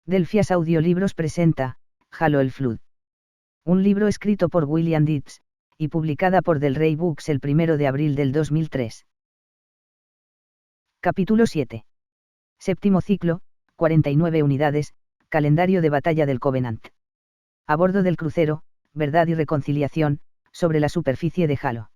Delphias Audiolibros presenta, Halo el Flood. Un libro escrito por William Dietz, y publicada por Del Rey Books el 1 de abril del 2003. Capítulo 7. Séptimo ciclo, 49 unidades, calendario de batalla del Covenant. A bordo del crucero, Verdad y Reconciliación, sobre la superficie de Halo.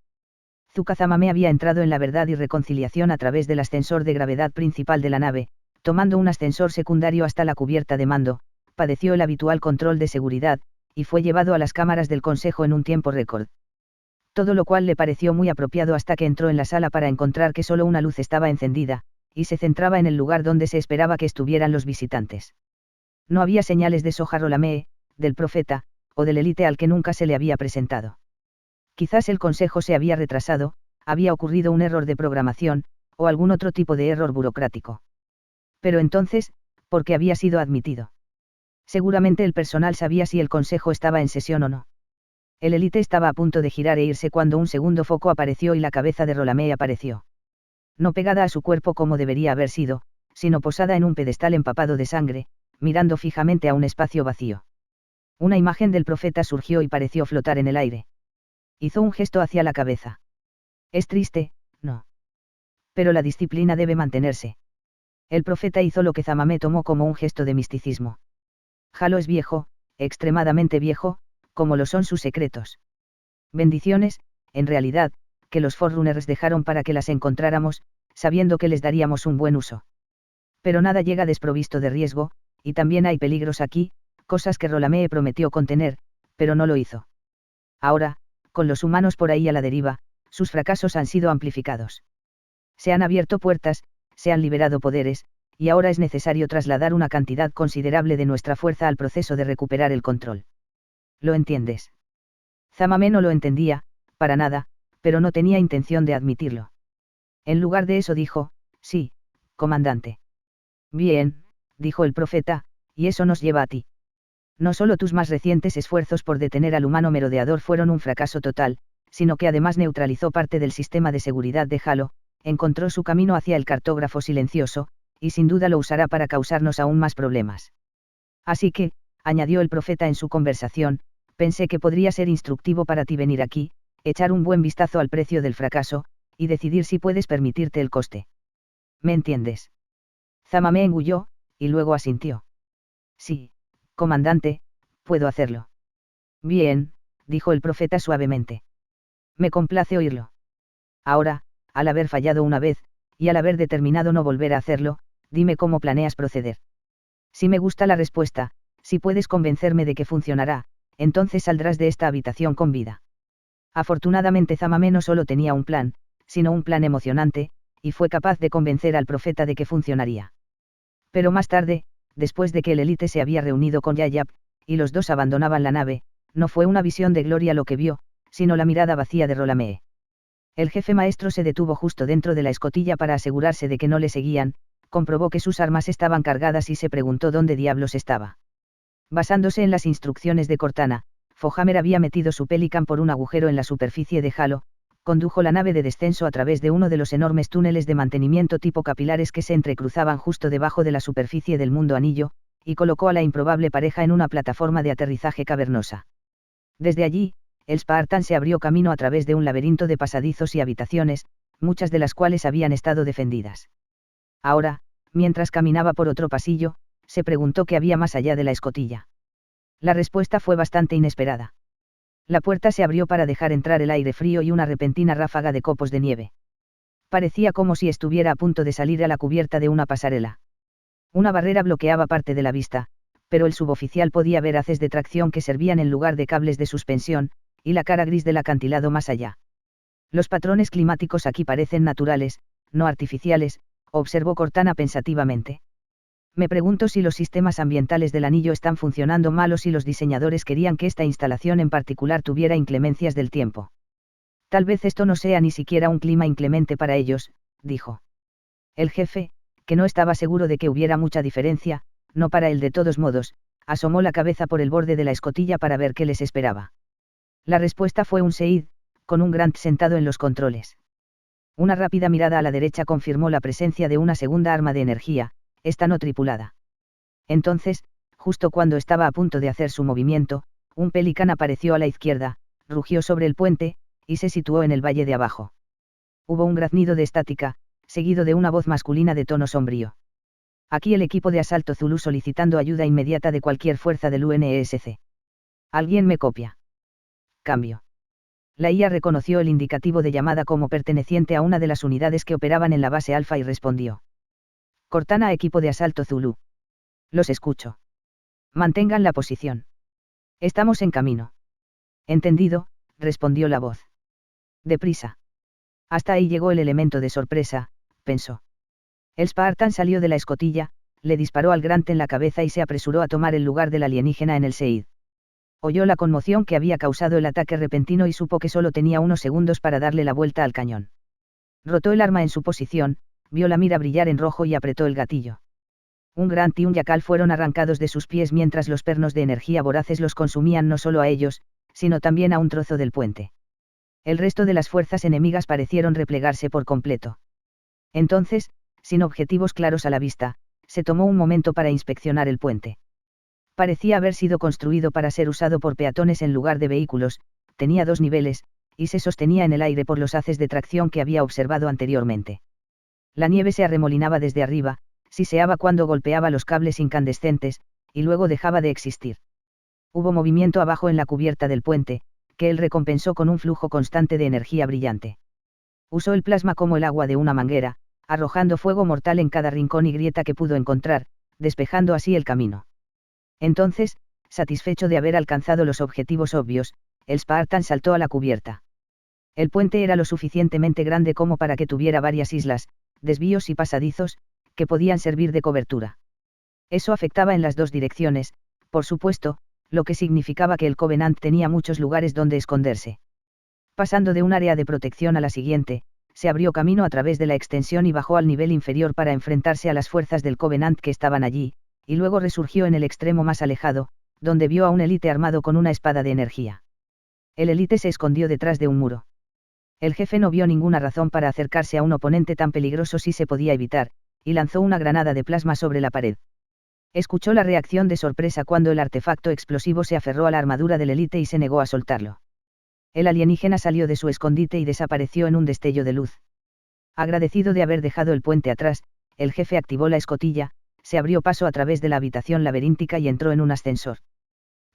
Zuka Zamame había entrado en la Verdad y Reconciliación a través del ascensor de gravedad principal de la nave, tomando un ascensor secundario hasta la cubierta de mando, padeció el habitual control de seguridad, y fue llevado a las cámaras del Consejo en un tiempo récord. Todo lo cual le pareció muy apropiado hasta que entró en la sala para encontrar que solo una luz estaba encendida, y se centraba en el lugar donde se esperaba que estuvieran los visitantes. No había señales de Soja Rolamee, del profeta, o del élite al que nunca se le había presentado. Quizás el Consejo se había retrasado, había ocurrido un error de programación, o algún otro tipo de error burocrático. Pero entonces, ¿por qué había sido admitido? Seguramente el personal sabía si el Consejo estaba en sesión o no. El élite estaba a punto de girar e irse cuando un segundo foco apareció y la cabeza de Rolamee apareció. No pegada a su cuerpo como debería haber sido, sino posada en un pedestal empapado de sangre, mirando fijamente a un espacio vacío. Una imagen del profeta surgió y pareció flotar en el aire. Hizo un gesto hacia la cabeza. Es triste, ¿no? Pero la disciplina debe mantenerse. El profeta hizo lo que Zamame tomó como un gesto de misticismo. Halo es viejo, extremadamente viejo, como lo son sus secretos. Bendiciones, en realidad, que los Forerunners dejaron para que las encontráramos, sabiendo que les daríamos un buen uso. Pero nada llega desprovisto de riesgo, y también hay peligros aquí, cosas que Rolamee prometió contener, pero no lo hizo. Ahora, con los humanos por ahí a la deriva, sus fracasos han sido amplificados. Se han abierto puertas, se han liberado poderes, y ahora es necesario trasladar una cantidad considerable de nuestra fuerza al proceso de recuperar el control. ¿Lo entiendes? Zamame no lo entendía, para nada, pero no tenía intención de admitirlo. En lugar de eso dijo, sí, comandante. Bien, dijo el profeta, y eso nos lleva a ti. No solo tus más recientes esfuerzos por detener al humano merodeador fueron un fracaso total, sino que además neutralizó parte del sistema de seguridad de Halo, encontró su camino hacia el cartógrafo silencioso, y sin duda lo usará para causarnos aún más problemas. Así que, añadió el profeta en su conversación, pensé que podría ser instructivo para ti venir aquí, echar un buen vistazo al precio del fracaso, y decidir si puedes permitirte el coste. ¿Me entiendes? Zamame engulló, y luego asintió. Sí, comandante, puedo hacerlo. Bien, dijo el profeta suavemente. Me complace oírlo. Ahora, al haber fallado una vez, y al haber determinado no volver a hacerlo, dime cómo planeas proceder. Si me gusta la respuesta, si puedes convencerme de que funcionará, entonces saldrás de esta habitación con vida. Afortunadamente Zamame no solo tenía un plan, sino un plan emocionante, y fue capaz de convencer al profeta de que funcionaría. Pero más tarde, después de que el élite se había reunido con Yayap, y los dos abandonaban la nave, no fue una visión de gloria lo que vio, sino la mirada vacía de Rolamee. El jefe maestro se detuvo justo dentro de la escotilla para asegurarse de que no le seguían, comprobó que sus armas estaban cargadas y se preguntó dónde diablos estaba. Basándose en las instrucciones de Cortana, Fohammer había metido su Pelican por un agujero en la superficie de Halo, condujo la nave de descenso a través de uno de los enormes túneles de mantenimiento tipo capilares que se entrecruzaban justo debajo de la superficie del mundo anillo, y colocó a la improbable pareja en una plataforma de aterrizaje cavernosa. Desde allí, el Spartan se abrió camino a través de un laberinto de pasadizos y habitaciones, muchas de las cuales habían estado defendidas. Ahora, mientras caminaba por otro pasillo, se preguntó qué había más allá de la escotilla. La respuesta fue bastante inesperada. La puerta se abrió para dejar entrar el aire frío y una repentina ráfaga de copos de nieve. Parecía como si estuviera a punto de salir a la cubierta de una pasarela. Una barrera bloqueaba parte de la vista, pero el suboficial podía ver haces de tracción que servían en lugar de cables de suspensión, y la cara gris del acantilado más allá. Los patrones climáticos aquí parecen naturales, no artificiales, observó Cortana pensativamente. Me pregunto si los sistemas ambientales del anillo están funcionando mal o si los diseñadores querían que esta instalación en particular tuviera inclemencias del tiempo. Tal vez esto no sea ni siquiera un clima inclemente para ellos, dijo. El jefe, que no estaba seguro de que hubiera mucha diferencia, no para él de todos modos, asomó la cabeza por el borde de la escotilla para ver qué les esperaba. La respuesta fue un Seid, con un Grant sentado en los controles. Una rápida mirada a la derecha confirmó la presencia de una segunda arma de energía, esta no tripulada. Entonces, Justo cuando estaba a punto de hacer su movimiento, un pelicán apareció a la izquierda, rugió sobre el puente, y se situó en el valle de abajo. Hubo un graznido de estática, seguido de una voz masculina de tono sombrío. Aquí el equipo de asalto Zulu solicitando ayuda inmediata de cualquier fuerza del UNESC. ¿Alguien me copia? Cambio. La IA reconoció el indicativo de llamada como perteneciente a una de las unidades que operaban en la base Alfa y respondió. Cortana, equipo de asalto Zulu. Los escucho. Mantengan la posición. Estamos en camino. Entendido, respondió la voz. Deprisa. Hasta ahí llegó el elemento de sorpresa, pensó. El Spartan salió de la escotilla, le disparó al Grant en la cabeza y se apresuró a tomar el lugar del alienígena en el Seid. Oyó la conmoción que había causado el ataque repentino y supo que solo tenía unos segundos para darle la vuelta al cañón. Rotó el arma en su posición, vio la mira brillar en rojo y apretó el gatillo. Un Grant y un Jackal fueron arrancados de sus pies mientras los pernos de energía voraces los consumían no solo a ellos, sino también a un trozo del puente. El resto de las fuerzas enemigas parecieron replegarse por completo. Entonces, sin objetivos claros a la vista, se tomó un momento para inspeccionar el puente. Parecía haber sido construido para ser usado por peatones en lugar de vehículos, tenía 2 niveles, y se sostenía en el aire por los haces de tracción que había observado anteriormente. La nieve se arremolinaba desde arriba, siseaba cuando golpeaba los cables incandescentes, y luego dejaba de existir. Hubo movimiento abajo en la cubierta del puente, que él recompensó con un flujo constante de energía brillante. Usó el plasma como el agua de una manguera, arrojando fuego mortal en cada rincón y grieta que pudo encontrar, despejando así el camino. Entonces, satisfecho de haber alcanzado los objetivos obvios, el Spartan saltó a la cubierta. El puente era lo suficientemente grande como para que tuviera varias islas, desvíos y pasadizos, que podían servir de cobertura. Eso afectaba en las 2 direcciones, por supuesto, lo que significaba que el Covenant tenía muchos lugares donde esconderse. Pasando de un área de protección a la siguiente, se abrió camino a través de la extensión y bajó al nivel inferior para enfrentarse a las fuerzas del Covenant que estaban allí, y luego resurgió en el extremo más alejado, donde vio a un élite armado con una espada de energía. El élite se escondió detrás de un muro. El jefe no vio ninguna razón para acercarse a un oponente tan peligroso si se podía evitar, y lanzó una granada de plasma sobre la pared. Escuchó la reacción de sorpresa cuando el artefacto explosivo se aferró a la armadura del élite y se negó a soltarlo. El alienígena salió de su escondite y desapareció en un destello de luz. Agradecido de haber dejado el puente atrás, el jefe activó la escotilla, se abrió paso a través de la habitación laberíntica y entró en un ascensor.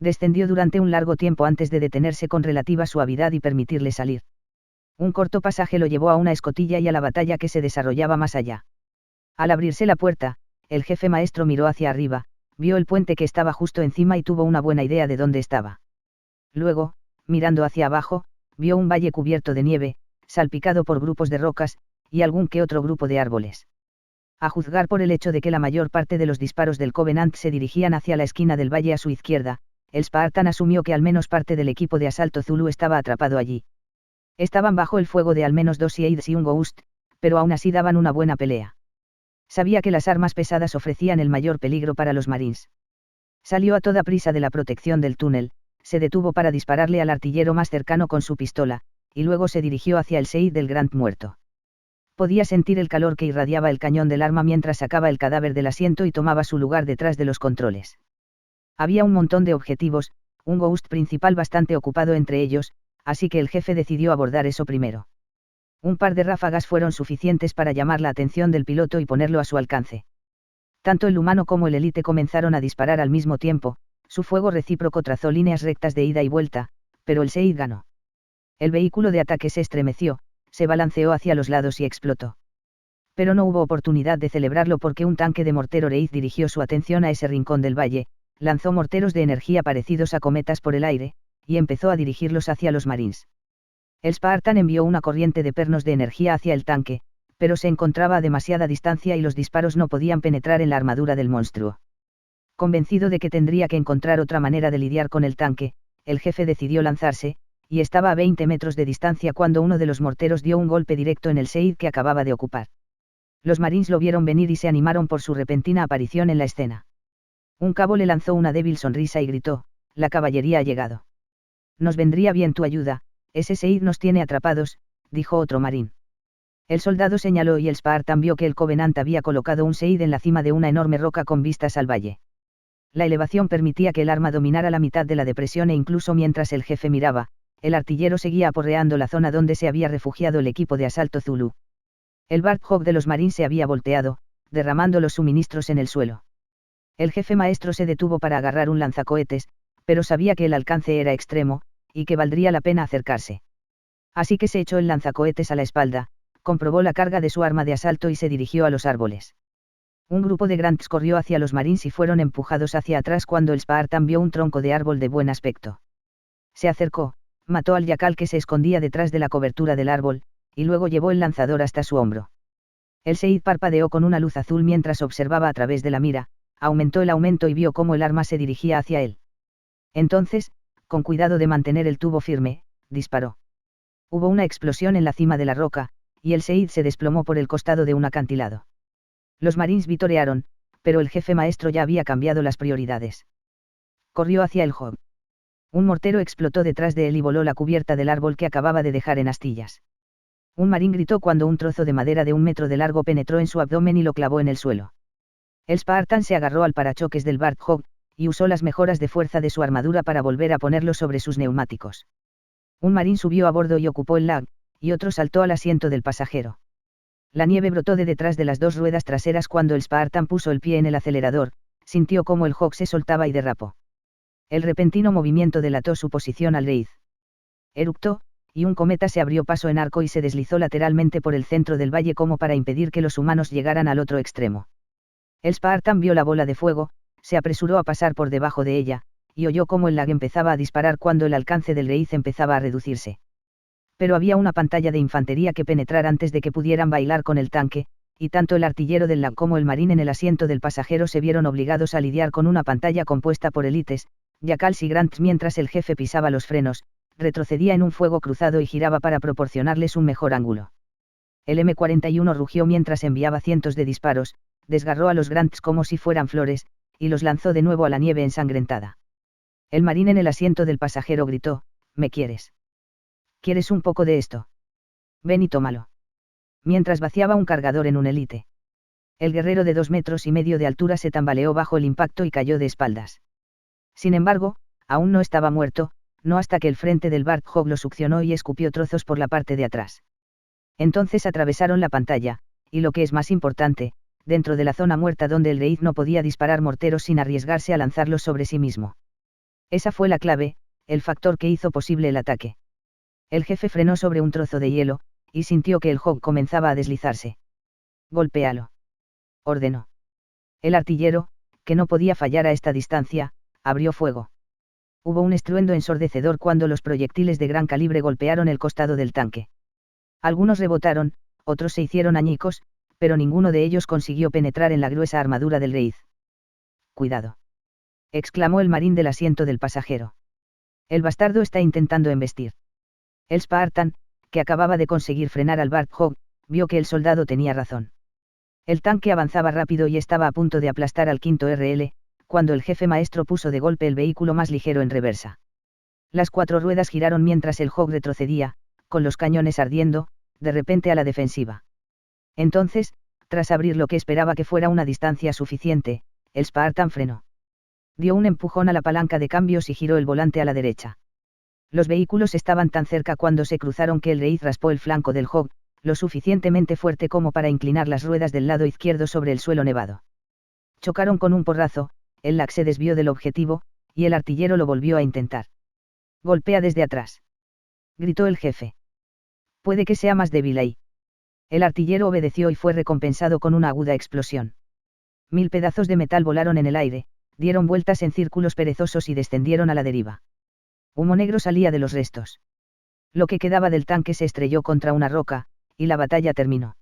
Descendió durante un largo tiempo antes de detenerse con relativa suavidad y permitirle salir. Un corto pasaje lo llevó a una escotilla y a la batalla que se desarrollaba más allá. Al abrirse la puerta, el jefe maestro miró hacia arriba, vio el puente que estaba justo encima y tuvo una buena idea de dónde estaba. Luego, mirando hacia abajo, vio un valle cubierto de nieve, salpicado por grupos de rocas, y algún que otro grupo de árboles. A juzgar por el hecho de que la mayor parte de los disparos del Covenant se dirigían hacia la esquina del valle a su izquierda, el Spartan asumió que al menos parte del equipo de asalto Zulu estaba atrapado allí. Estaban bajo el fuego de al menos 2 Seeds y un Ghost, pero aún así daban una buena pelea. Sabía que las armas pesadas ofrecían el mayor peligro para los Marines. Salió a toda prisa de la protección del túnel, se detuvo para dispararle al artillero más cercano con su pistola, y luego se dirigió hacia el Seid del Grant muerto. Podía sentir el calor que irradiaba el cañón del arma mientras sacaba el cadáver del asiento y tomaba su lugar detrás de los controles. Había un montón de objetivos, un Ghost principal bastante ocupado entre ellos, así que el jefe decidió abordar eso primero. Un par de ráfagas fueron suficientes para llamar la atención del piloto y ponerlo a su alcance. Tanto el humano como el élite comenzaron a disparar al mismo tiempo, su fuego recíproco trazó líneas rectas de ida y vuelta, pero el Seid ganó. El vehículo de ataque se estremeció, se balanceó hacia los lados y explotó. Pero no hubo oportunidad de celebrarlo porque un tanque de mortero Reid dirigió su atención a ese rincón del valle, lanzó morteros de energía parecidos a cometas por el aire, y empezó a dirigirlos hacia los Marines. El Spartan envió una corriente de pernos de energía hacia el tanque, pero se encontraba a demasiada distancia y los disparos no podían penetrar en la armadura del monstruo. Convencido de que tendría que encontrar otra manera de lidiar con el tanque, el jefe decidió lanzarse, y estaba a 20 metros de distancia cuando uno de los morteros dio un golpe directo en el Seid que acababa de ocupar. Los Marines lo vieron venir y se animaron por su repentina aparición en la escena. Un cabo le lanzó una débil sonrisa y gritó: «La caballería ha llegado. Nos vendría bien tu ayuda, ese Seid nos tiene atrapados», dijo otro marín. El soldado señaló y el Spartan vio que el Covenant había colocado un Seid en la cima de una enorme roca con vistas al valle. La elevación permitía que el arma dominara la mitad de la depresión e incluso mientras el jefe miraba, el artillero seguía aporreando la zona donde se había refugiado el equipo de asalto Zulu. El Barkhawk de los Marines se había volteado, derramando los suministros en el suelo. El jefe maestro se detuvo para agarrar un lanzacohetes, pero sabía que el alcance era extremo, y que valdría la pena acercarse. Así que se echó el lanzacohetes a la espalda, comprobó la carga de su arma de asalto y se dirigió a los árboles. Un grupo de Grants corrió hacia los Marines y fueron empujados hacia atrás cuando el Spartan vio un tronco de árbol de buen aspecto. Se acercó, mató al yacal que se escondía detrás de la cobertura del árbol, y luego llevó el lanzador hasta su hombro. El Seid parpadeó con una luz azul mientras observaba a través de la mira, aumentó el aumento y vio cómo el arma se dirigía hacia él. Entonces, con cuidado de mantener el tubo firme, disparó. Hubo una explosión en la cima de la roca, y el Seid se desplomó por el costado de un acantilado. Los Marines vitorearon, pero el jefe maestro ya había cambiado las prioridades. Corrió hacia el Hog. Un mortero explotó detrás de él y voló la cubierta del árbol que acababa de dejar en astillas. Un marín gritó cuando un trozo de madera de 1 metro de largo penetró en su abdomen y lo clavó en el suelo. El Spartan se agarró al parachoques del Barkhawk, y usó las mejoras de fuerza de su armadura para volver a ponerlo sobre sus neumáticos. Un marín subió a bordo y ocupó el lag, y otro saltó al asiento del pasajero. La nieve brotó de detrás de las 2 ruedas traseras cuando el Spartan puso el pie en el acelerador, sintió cómo el Hawk se soltaba y derrapó. El repentino movimiento delató su posición al raíz. Eructó, y un cometa se abrió paso en arco y se deslizó lateralmente por el centro del valle como para impedir que los humanos llegaran al otro extremo. El Spartan vio la bola de fuego, se apresuró a pasar por debajo de ella, y oyó cómo el lag empezaba a disparar cuando el alcance del raíz empezaba a reducirse. Pero había una pantalla de infantería que penetrar antes de que pudieran bailar con el tanque, y tanto el artillero del lag como el marín en el asiento del pasajero se vieron obligados a lidiar con una pantalla compuesta por élites, yacals y grants mientras el jefe pisaba los frenos, retrocedía en un fuego cruzado y giraba para proporcionarles un mejor ángulo. El M41 rugió mientras enviaba cientos de disparos, desgarró a los grants como si fueran flores, y los lanzó de nuevo a la nieve ensangrentada. El marín en el asiento del pasajero gritó: «¿Me quieres? ¿Quieres un poco de esto? Ven y tómalo». Mientras vaciaba un cargador en un élite. El guerrero de 2,5 metros de altura se tambaleó bajo el impacto y cayó de espaldas. Sin embargo, aún no estaba muerto, no hasta que el frente del Barkhawk lo succionó y escupió trozos por la parte de atrás. Entonces atravesaron la pantalla, y lo que es más importante, dentro de la zona muerta donde el Reid no podía disparar morteros sin arriesgarse a lanzarlos sobre sí mismo. Esa fue la clave, el factor que hizo posible el ataque. El jefe frenó sobre un trozo de hielo, y sintió que el Hawk comenzaba a deslizarse. «Golpéalo», ordenó. El artillero, que no podía fallar a esta distancia, abrió fuego. Hubo un estruendo ensordecedor cuando los proyectiles de gran calibre golpearon el costado del tanque. Algunos rebotaron, otros se hicieron añicos, pero ninguno de ellos consiguió penetrar en la gruesa armadura del Reid. «Cuidado», exclamó el marín del asiento del pasajero. «El bastardo está intentando embestir». El Spartan, que acababa de conseguir frenar al Barkhawk, vio que el soldado tenía razón. El tanque avanzaba rápido y estaba a punto de aplastar al 5º RL, cuando el jefe maestro puso de golpe el vehículo más ligero en reversa. Las 4 ruedas giraron mientras el Hawk retrocedía, con los cañones ardiendo, de repente a la defensiva. Entonces, tras abrir lo que esperaba que fuera una distancia suficiente, el Spartan frenó. Dio un empujón a la palanca de cambios y giró el volante a la derecha. Los vehículos estaban tan cerca cuando se cruzaron que el Reid raspó el flanco del Hawk, lo suficientemente fuerte como para inclinar las ruedas del lado izquierdo sobre el suelo nevado. Chocaron con un porrazo, el lag se desvió del objetivo, y el artillero lo volvió a intentar. «Golpea desde atrás», gritó el jefe. «Puede que sea más débil ahí». El artillero obedeció y fue recompensado con una aguda explosión. 1000 pedazos de metal volaron en el aire, dieron vueltas en círculos perezosos y descendieron a la deriva. Humo negro salía de los restos. Lo que quedaba del tanque se estrelló contra una roca, y la batalla terminó.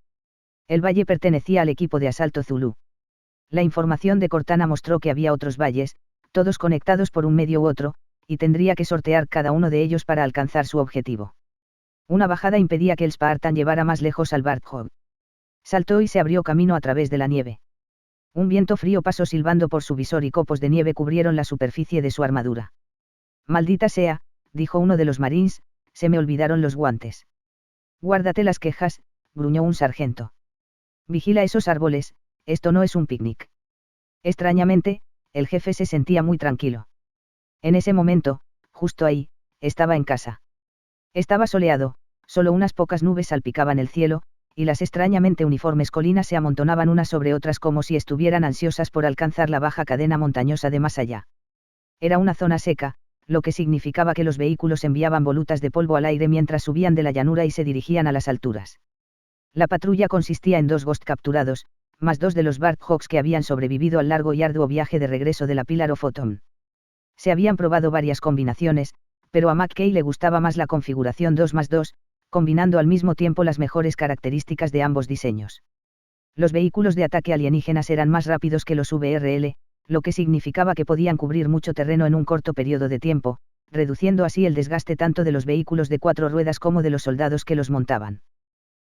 El valle pertenecía al equipo de asalto Zulu. La información de Cortana mostró que había otros valles, todos conectados por un medio u otro, y tendría que sortear cada uno de ellos para alcanzar su objetivo. Una bajada impedía que el Spartan llevara más lejos al Barkhawk. Saltó y se abrió camino a través de la nieve. Un viento frío pasó silbando por su visor y copos de nieve cubrieron la superficie de su armadura. «Maldita sea», dijo uno de los marines, «se me olvidaron los guantes». «Guárdate las quejas», gruñó un sargento. «Vigila esos árboles, esto no es un picnic». Extrañamente, el jefe se sentía muy tranquilo. En ese momento, justo ahí, estaba en casa. Estaba soleado, solo unas pocas nubes salpicaban el cielo, y las extrañamente uniformes colinas se amontonaban unas sobre otras como si estuvieran ansiosas por alcanzar la baja cadena montañosa de más allá. Era una zona seca, lo que significaba que los vehículos enviaban volutas de polvo al aire mientras subían de la llanura y se dirigían a las alturas. La patrulla consistía en 2 Ghost capturados, más 2 de los Warthogs que habían sobrevivido al largo y arduo viaje de regreso de la Pillar of Autumn. Se habían probado varias combinaciones, pero a McKay le gustaba más la configuración 2+2, combinando al mismo tiempo las mejores características de ambos diseños. Los vehículos de ataque alienígenas eran más rápidos que los VRL, lo que significaba que podían cubrir mucho terreno en un corto periodo de tiempo, reduciendo así el desgaste tanto de los vehículos de 4 ruedas como de los soldados que los montaban.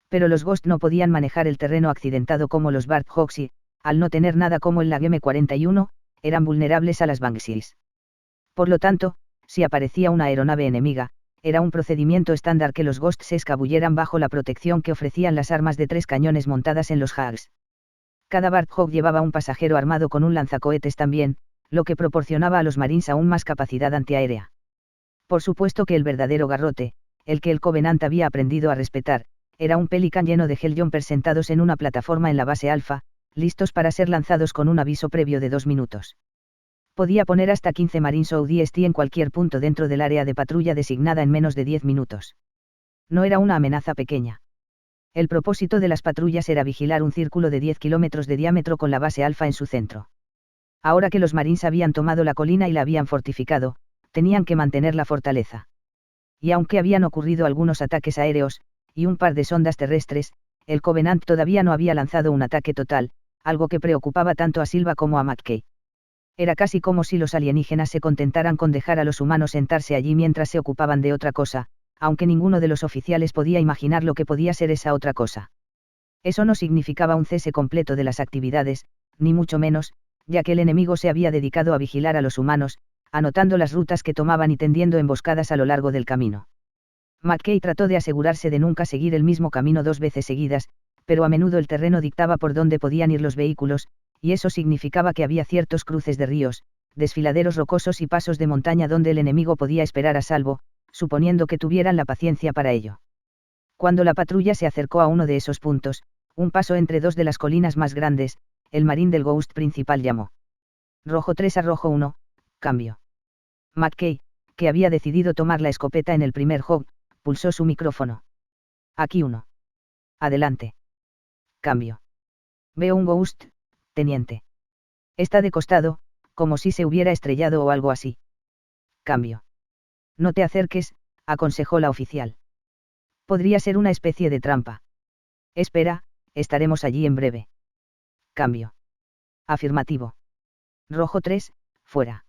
Pero los Ghost no podían manejar el terreno accidentado como los Warthogs y, al no tener nada como el LAG-M41, eran vulnerables a las Banshees. Por lo tanto, si aparecía una aeronave enemiga, era un procedimiento estándar que los Ghost se escabulleran bajo la protección que ofrecían las armas de 3 cañones montadas en los Hags. Cada Warthog llevaba un pasajero armado con un lanzacohetes también, lo que proporcionaba a los Marines aún más capacidad antiaérea. Por supuesto que el verdadero garrote, el que el Covenant había aprendido a respetar, era un Pelican lleno de Helljumpers sentados en una plataforma en la base Alpha, listos para ser lanzados con un aviso previo de 2 minutos. Podía poner hasta 15 Marines o ODST en cualquier punto dentro del área de patrulla designada en menos de 10 minutos. No era una amenaza pequeña. El propósito de las patrullas era vigilar un círculo de 10 kilómetros de diámetro con la base Alfa en su centro. Ahora que los Marines habían tomado la colina y la habían fortificado, tenían que mantener la fortaleza. Y aunque habían ocurrido algunos ataques aéreos, y un par de sondas terrestres, el Covenant todavía no había lanzado un ataque total, algo que preocupaba tanto a Silva como a McKay. Era casi como si los alienígenas se contentaran con dejar a los humanos sentarse allí mientras se ocupaban de otra cosa, aunque ninguno de los oficiales podía imaginar lo que podía ser esa otra cosa. Eso no significaba un cese completo de las actividades, ni mucho menos, ya que el enemigo se había dedicado a vigilar a los humanos, anotando las rutas que tomaban y tendiendo emboscadas a lo largo del camino. McKay trató de asegurarse de nunca seguir el mismo camino 2 veces seguidas, pero a menudo el terreno dictaba por dónde podían ir los vehículos, y eso significaba que había ciertos cruces de ríos, desfiladeros rocosos y pasos de montaña donde el enemigo podía esperar a salvo, suponiendo que tuvieran la paciencia para ello. Cuando la patrulla se acercó a uno de esos puntos, un paso entre 2 de las colinas más grandes, el marín del Ghost principal llamó. Rojo 3 a Rojo 1, cambio. McKay, que había decidido tomar la escopeta en el primer hog, pulsó su micrófono. Aquí 1. Adelante. Cambio. Veo un Ghost, teniente. Está de costado, como si se hubiera estrellado o algo así. Cambio. No te acerques, aconsejó la oficial. Podría ser una especie de trampa. Espera, estaremos allí en breve. Cambio. Afirmativo. Rojo 3, fuera.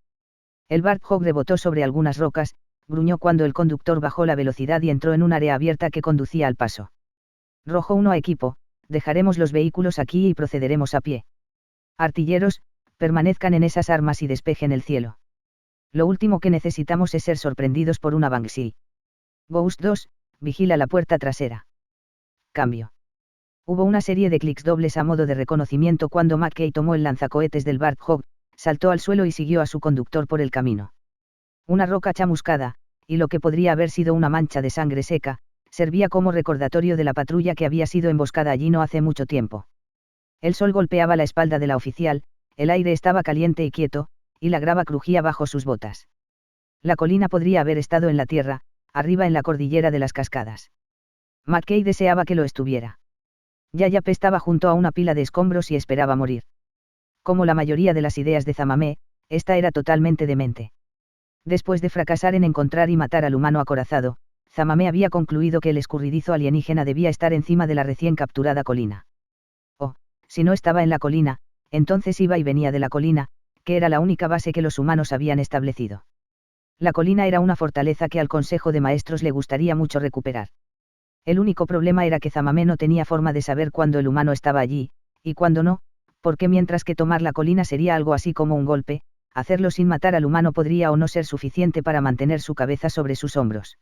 El Warthog rebotó sobre algunas rocas, gruñó cuando el conductor bajó la velocidad y entró en un área abierta que conducía al paso. Rojo 1 a equipo, dejaremos los vehículos aquí y procederemos a pie. Artilleros, permanezcan en esas armas y despejen el cielo. Lo último que necesitamos es ser sorprendidos por una Banshee. Ghost 2, vigila la puerta trasera. Cambio. Hubo una serie de clics dobles a modo de reconocimiento cuando McKay tomó el lanzacohetes del Warthog, saltó al suelo y siguió a su conductor por el camino. Una roca chamuscada, y lo que podría haber sido una mancha de sangre seca, servía como recordatorio de la patrulla que había sido emboscada allí no hace mucho tiempo. El sol golpeaba la espalda de la oficial, el aire estaba caliente y quieto, y la grava crujía bajo sus botas. La colina podría haber estado en la tierra, arriba en la cordillera de las cascadas. McKay deseaba que lo estuviera. Yayap estaba junto a una pila de escombros y esperaba morir. Como la mayoría de las ideas de Zamamé, esta era totalmente demente. Después de fracasar en encontrar y matar al humano acorazado, Zamamé había concluido que el escurridizo alienígena debía estar encima de la recién capturada colina. O, si no estaba en la colina, entonces iba y venía de la colina, que era la única base que los humanos habían establecido. La colina era una fortaleza que al Consejo de Maestros le gustaría mucho recuperar. El único problema era que Zamamé no tenía forma de saber cuándo el humano estaba allí, y cuándo no, porque mientras que tomar la colina sería algo así como un golpe, hacerlo sin matar al humano podría o no ser suficiente para mantener su cabeza sobre sus hombros.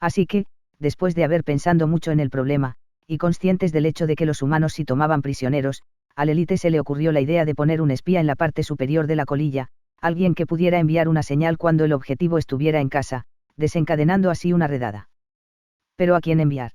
Así que, después de haber pensado mucho en el problema, y conscientes del hecho de que los humanos si tomaban prisioneros, al élite se le ocurrió la idea de poner un espía en la parte superior de la colilla, alguien que pudiera enviar una señal cuando el objetivo estuviera en casa, desencadenando así una redada. ¿Pero a quién enviar?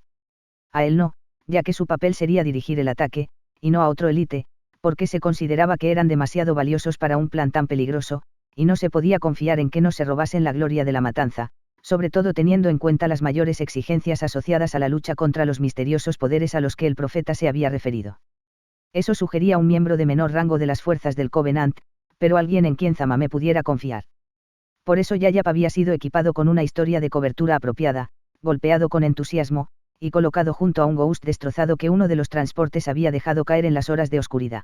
A él no, ya que su papel sería dirigir el ataque, y no a otro élite, porque se consideraba que eran demasiado valiosos para un plan tan peligroso, y no se podía confiar en que no se robasen la gloria de la matanza, sobre todo teniendo en cuenta las mayores exigencias asociadas a la lucha contra los misteriosos poderes a los que el profeta se había referido. Eso sugería un miembro de menor rango de las fuerzas del Covenant, pero alguien en quien Zamame pudiera confiar. Por eso Yayap había sido equipado con una historia de cobertura apropiada, golpeado con entusiasmo, y colocado junto a un Ghost destrozado que uno de los transportes había dejado caer en las horas de oscuridad.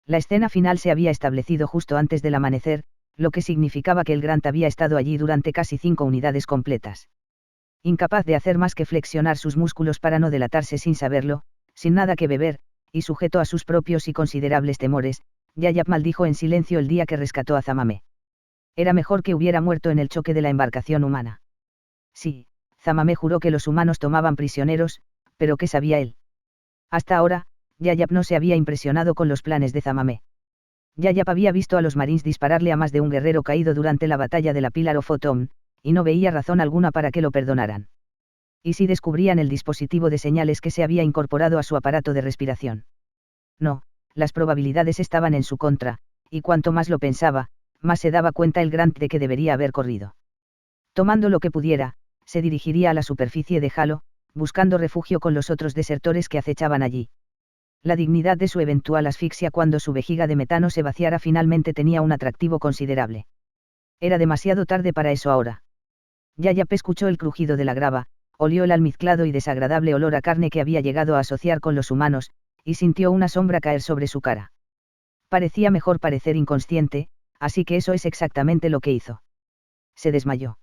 La escena final se había establecido justo antes del amanecer, lo que significaba que el Grant había estado allí durante casi 5 unidades completas. Incapaz de hacer más que flexionar sus músculos para no delatarse sin saberlo, sin nada que beber, y sujeto a sus propios y considerables temores, Yayap maldijo en silencio el día que rescató a Zamame. Era mejor que hubiera muerto en el choque de la embarcación humana. Sí, Zamame juró que los humanos tomaban prisioneros, pero ¿qué sabía él? Hasta ahora, Yayap no se había impresionado con los planes de Zamame. Yayap había visto a los marines dispararle a más de un guerrero caído durante la batalla de la Pillar of Autumn, y no veía razón alguna para que lo perdonaran. ¿Y si descubrían el dispositivo de señales que se había incorporado a su aparato de respiración? No, las probabilidades estaban en su contra, y cuanto más lo pensaba, más se daba cuenta el Grant de que debería haber corrido. Tomando lo que pudiera, se dirigiría a la superficie de Halo, buscando refugio con los otros desertores que acechaban allí. La dignidad de su eventual asfixia cuando su vejiga de metano se vaciara finalmente tenía un atractivo considerable. Era demasiado tarde para eso ahora. Yayap escuchó el crujido de la grava, olió el almizclado y desagradable olor a carne que había llegado a asociar con los humanos, y sintió una sombra caer sobre su cara. Parecía mejor parecer inconsciente, así que eso es exactamente lo que hizo. Se desmayó.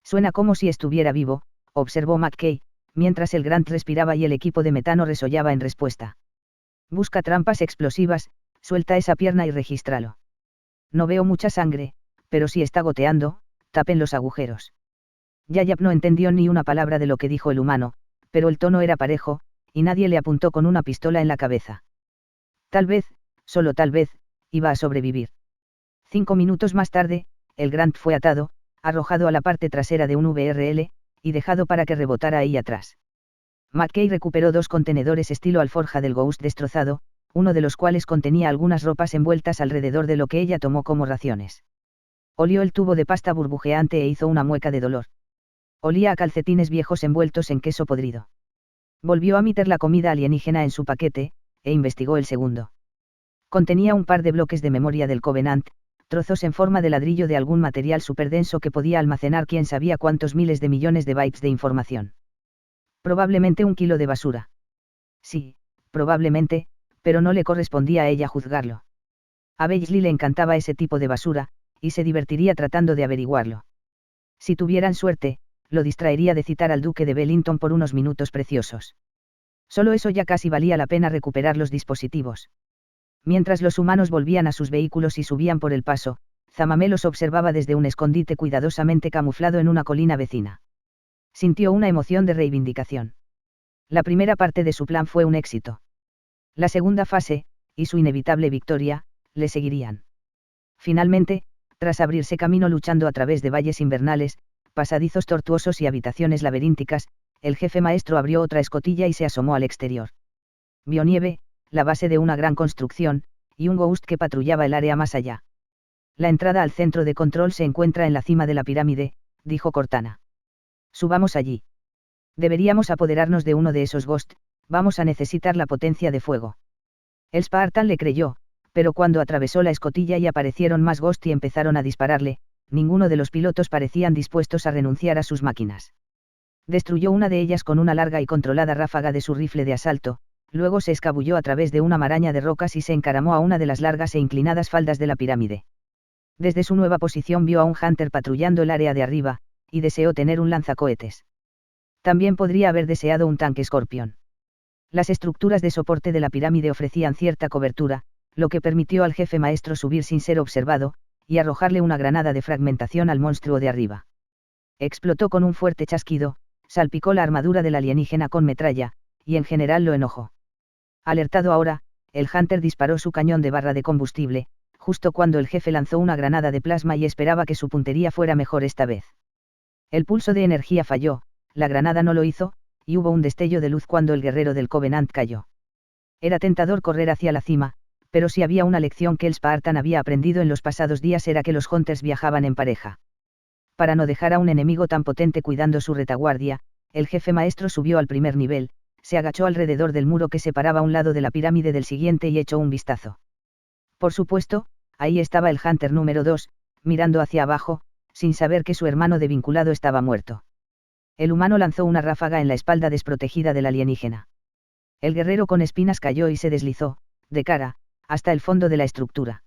Suena como si estuviera vivo, observó McKay, mientras el Grant respiraba y el equipo de metano resollaba en respuesta. Busca trampas explosivas, suelta esa pierna y regístralo. No veo mucha sangre, pero si está goteando, tapen los agujeros. Yayap no entendió ni una palabra de lo que dijo el humano, pero el tono era parejo, y nadie le apuntó con una pistola en la cabeza. Tal vez, solo tal vez, iba a sobrevivir. 5 minutos más tarde, el Grant fue atado, arrojado a la parte trasera de un VRL, y dejado para que rebotara ahí atrás. McKay recuperó 2 contenedores estilo alforja del Ghost destrozado, uno de los cuales contenía algunas ropas envueltas alrededor de lo que ella tomó como raciones. Olió el tubo de pasta burbujeante e hizo una mueca de dolor. Olía a calcetines viejos envueltos en queso podrido. Volvió a meter la comida alienígena en su paquete, e investigó el segundo. Contenía un par de bloques de memoria del Covenant, trozos en forma de ladrillo de algún material superdenso que podía almacenar quién sabía cuántos miles de millones de bytes de información. Probablemente 1 kilo de basura. Sí, probablemente, pero no le correspondía a ella juzgarlo. A Beasley le encantaba ese tipo de basura, y se divertiría tratando de averiguarlo. Si tuvieran suerte, lo distraería de citar al duque de Wellington por unos minutos preciosos. Solo eso ya casi valía la pena recuperar los dispositivos. Mientras los humanos volvían a sus vehículos y subían por el paso, Zamame los observaba desde un escondite cuidadosamente camuflado en una colina vecina. Sintió una emoción de reivindicación. La primera parte de su plan fue un éxito. La segunda fase, y su inevitable victoria, le seguirían. Finalmente, tras abrirse camino luchando a través de valles invernales, pasadizos tortuosos y habitaciones laberínticas, el jefe maestro abrió otra escotilla y se asomó al exterior. Vio nieve, la base de una gran construcción, y un Ghost que patrullaba el área más allá. La entrada al centro de control se encuentra en la cima de la pirámide, dijo Cortana. Subamos allí. Deberíamos apoderarnos de uno de esos Ghost, vamos a necesitar la potencia de fuego. El Spartan le creyó, pero cuando atravesó la escotilla y aparecieron más Ghost y empezaron a dispararle, ninguno de los pilotos parecían dispuestos a renunciar a sus máquinas. Destruyó una de ellas con una larga y controlada ráfaga de su rifle de asalto, luego se escabulló a través de una maraña de rocas y se encaramó a una de las largas e inclinadas faldas de la pirámide. Desde su nueva posición vio a un Hunter patrullando el área de arriba, y deseó tener un lanzacohetes. También podría haber deseado un tanque Scorpion. Las estructuras de soporte de la pirámide ofrecían cierta cobertura, lo que permitió al jefe maestro subir sin ser observado, y arrojarle una granada de fragmentación al monstruo de arriba. Explotó con un fuerte chasquido, salpicó la armadura del alienígena con metralla, y en general lo enojó. Alertado ahora, el Hunter disparó su cañón de barra de combustible, justo cuando el jefe lanzó una granada de plasma y esperaba que su puntería fuera mejor esta vez. El pulso de energía falló, la granada no lo hizo, y hubo un destello de luz cuando el guerrero del Covenant cayó. Era tentador correr hacia la cima, pero si había una lección que el Spartan había aprendido en los pasados días era que los Hunters viajaban en pareja. Para no dejar a un enemigo tan potente cuidando su retaguardia, el jefe maestro subió al primer nivel, se agachó alrededor del muro que separaba un lado de la pirámide del siguiente y echó un vistazo. Por supuesto, ahí estaba el Hunter número 2, mirando hacia abajo, sin saber que su hermano de vinculado estaba muerto. El humano lanzó una ráfaga en la espalda desprotegida del alienígena. El guerrero con espinas cayó y se deslizó, de cara, hasta el fondo de la estructura.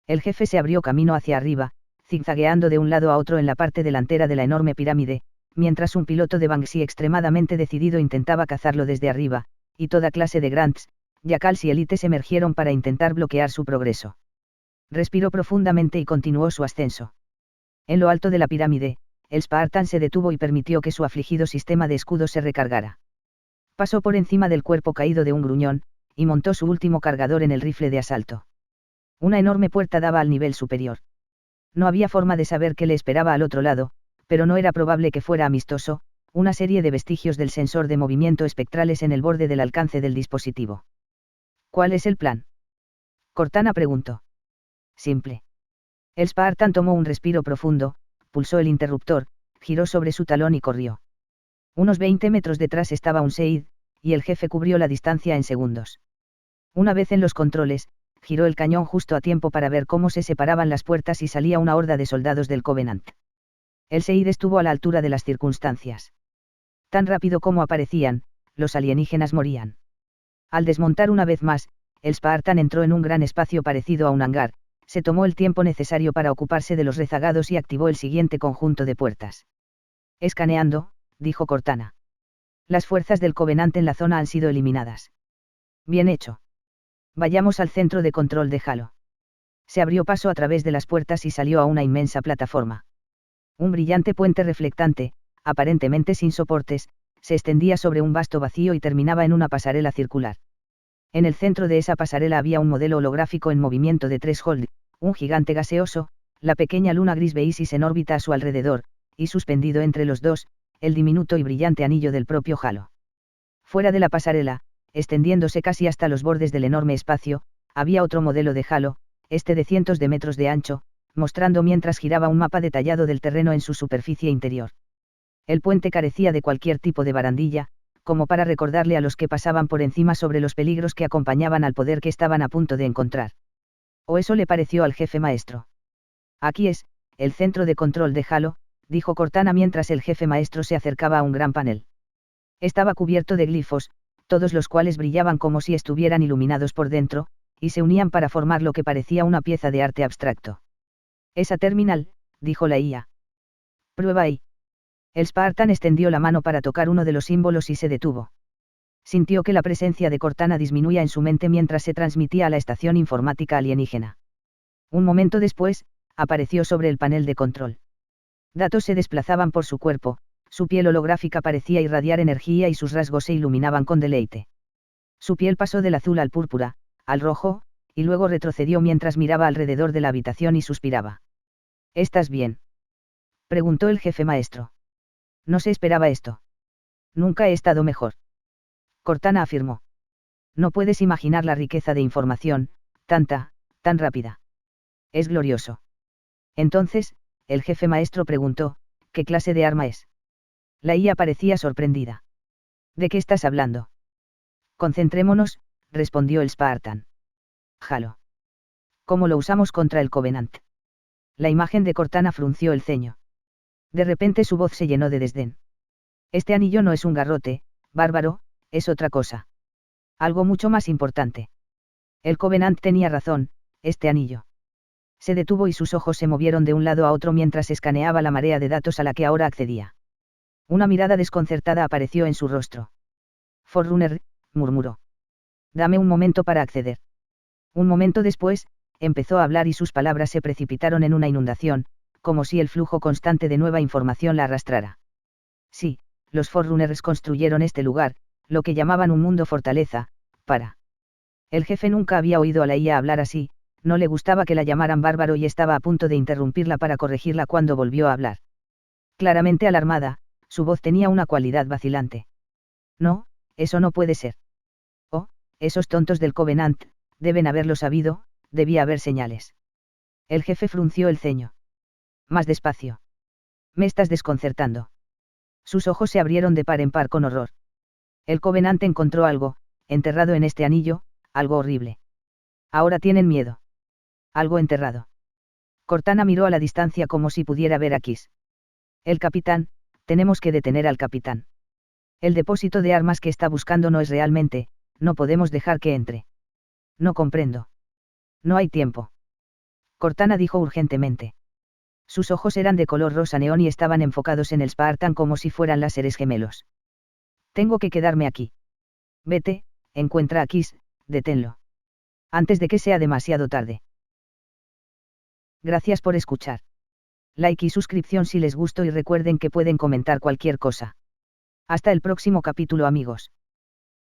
El jefe se abrió camino hacia arriba, zigzagueando de un lado a otro en la parte delantera de la enorme pirámide, mientras un piloto de Banshee extremadamente decidido intentaba cazarlo desde arriba, y toda clase de Grants, Jackals y élites emergieron para intentar bloquear su progreso. Respiró profundamente y continuó su ascenso. En lo alto de la pirámide, el Spartan se detuvo y permitió que su afligido sistema de escudos se recargara. Pasó por encima del cuerpo caído de un gruñón, y montó su último cargador en el rifle de asalto. Una enorme puerta daba al nivel superior. No había forma de saber qué le esperaba al otro lado, pero no era probable que fuera amistoso, una serie de vestigios del sensor de movimiento espectrales en el borde del alcance del dispositivo. ¿Cuál es el plan? Cortana preguntó. Simple. El Spartan tomó un respiro profundo, pulsó el interruptor, giró sobre su talón y corrió. Unos 20 metros detrás estaba un Seid, y el jefe cubrió la distancia en segundos. Una vez en los controles, giró el cañón justo a tiempo para ver cómo se separaban las puertas y salía una horda de soldados del Covenant. El Seid estuvo a la altura de las circunstancias. Tan rápido como aparecían, los alienígenas morían. Al desmontar una vez más, el Spartan entró en un gran espacio parecido a un hangar, se tomó el tiempo necesario para ocuparse de los rezagados y activó el siguiente conjunto de puertas. Escaneando, dijo Cortana. Las fuerzas del Covenant en la zona han sido eliminadas. Bien hecho. Vayamos al centro de control de Halo. Se abrió paso a través de las puertas y salió a una inmensa plataforma. Un brillante puente reflectante, aparentemente sin soportes, se extendía sobre un vasto vacío y terminaba en una pasarela circular. En el centro de esa pasarela había un modelo holográfico en movimiento de Threshold, un gigante gaseoso, la pequeña luna gris Beisis en órbita a su alrededor, y suspendido entre los dos, el diminuto y brillante anillo del propio Halo. Fuera de la pasarela, extendiéndose casi hasta los bordes del enorme espacio, había otro modelo de Halo, este de cientos de metros de ancho, mostrando mientras giraba un mapa detallado del terreno en su superficie interior. El puente carecía de cualquier tipo de barandilla, como para recordarle a los que pasaban por encima sobre los peligros que acompañaban al poder que estaban a punto de encontrar. O eso le pareció al jefe maestro. Aquí es, el centro de control de Halo, dijo Cortana mientras el jefe maestro se acercaba a un gran panel. Estaba cubierto de glifos, todos los cuales brillaban como si estuvieran iluminados por dentro, y se unían para formar lo que parecía una pieza de arte abstracto. Esa terminal, dijo la IA. Prueba ahí. El Spartan extendió la mano para tocar uno de los símbolos y se detuvo. Sintió que la presencia de Cortana disminuía en su mente mientras se transmitía a la estación informática alienígena. Un momento después, apareció sobre el panel de control. Datos se desplazaban por su cuerpo, su piel holográfica parecía irradiar energía y sus rasgos se iluminaban con deleite. Su piel pasó del azul al púrpura, al rojo, y luego retrocedió mientras miraba alrededor de la habitación y suspiraba. ¿Estás bien?, preguntó el jefe maestro. No se esperaba esto. Nunca he estado mejor. Cortana afirmó. No puedes imaginar la riqueza de información, tan rápida. Es glorioso. Entonces, el jefe maestro preguntó, ¿qué clase de arma es? La IA parecía sorprendida. ¿De qué estás hablando? Concentrémonos, respondió el Spartan. Halo. ¿Cómo lo usamos contra el Covenant? La imagen de Cortana frunció el ceño. De repente su voz se llenó de desdén. Este anillo no es un garrote, bárbaro, es otra cosa. Algo mucho más importante. El Covenant tenía razón, este anillo. Se detuvo y sus ojos se movieron de un lado a otro mientras escaneaba la marea de datos a la que ahora accedía. Una mirada desconcertada apareció en su rostro. Forerunner, murmuró. Dame un momento para acceder. Un momento después, empezó a hablar y sus palabras se precipitaron en una inundación, como si el flujo constante de nueva información la arrastrara. Sí, los Forerunners construyeron este lugar, lo que llamaban un mundo fortaleza, para El jefe nunca había oído a la IA hablar así, no le gustaba que la llamaran bárbaro y estaba a punto de interrumpirla para corregirla cuando volvió a hablar. Claramente alarmada, su voz tenía una cualidad vacilante. No, eso no puede ser. Oh, esos tontos del Covenant, deben haberlo sabido, debía haber señales. El jefe frunció el ceño. Más despacio. Me estás desconcertando. Sus ojos se abrieron de par en par con horror. El Covenant encontró algo, enterrado en este anillo, algo horrible. Ahora tienen miedo. Algo enterrado. Cortana miró a la distancia como si pudiera ver a Kiss. El capitán, tenemos que detener al capitán. El depósito de armas que está buscando no es realmente, no podemos dejar que entre. No comprendo. No hay tiempo. Cortana dijo urgentemente. Sus ojos eran de color rosa neón y estaban enfocados en el Spartan como si fueran láseres gemelos. Tengo que quedarme aquí. Vete, encuentra a Kiss, deténlo. Antes de que sea demasiado tarde. Gracias por escuchar. Like y suscripción si les gustó y recuerden que pueden comentar cualquier cosa. Hasta el próximo capítulo, amigos.